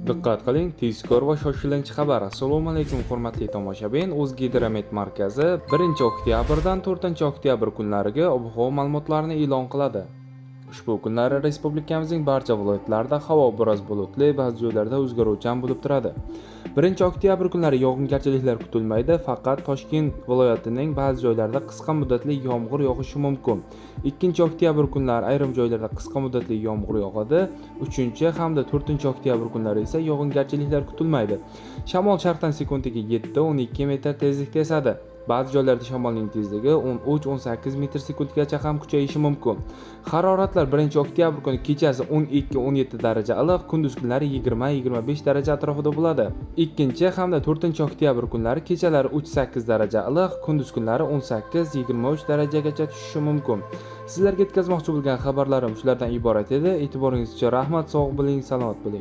Diqqat qiling, tezkor va shoshilinch xabar. Assalomu alaykum hurmatli tomoshabin. O'zgidromet markazi 1-oktyabrdan 4-oktyabr kunlariga ob-havo ma'lumotlarini e'lon qiladi. Ushbu kunlari respublikamizning barcha viloyatlarida havo biroz bulutli, ba'zi joylarda o'zgaruvchan bo'lib turadi. 1-oktyabr kunlari yog'ingarchiliklar kutilmaydi, faqat Toshkent viloyatining ba'zi joylarida qisqa muddatli yomg'ir yog'ishi mumkin. 2-oktyabr kunlari ayrim joylarda qisqa muddatli yomg'ir yog'adi. 3 hamda 4-oktyabr kunlari esa yog'ingarchiliklar kutilmaydi. Shamol sharqdan sekundiga 7-12 metr tezlikda esadi. Ba'zi joylarda shamolning tezligi 13-18 metr sekundgacha ham kuchayishi mumkin. Haroratlar 1-oktyabr kuni kechasi 12-17 daraja iliq, kunduz kunlari 20-25 daraja atrofida bo'ladi. 2 hamda 4-oktyabr kunlari kechalari 3-8 daraja iliq, kunduz kunlari 18-23 darajagacha tushishi mumkin. Sizlarga yetkazmoqchi bo'lgan xabarlarim shulardan iborat edi. E'tiboringiz uchun rahmat, sog' bo'ling, salomat bo'ling.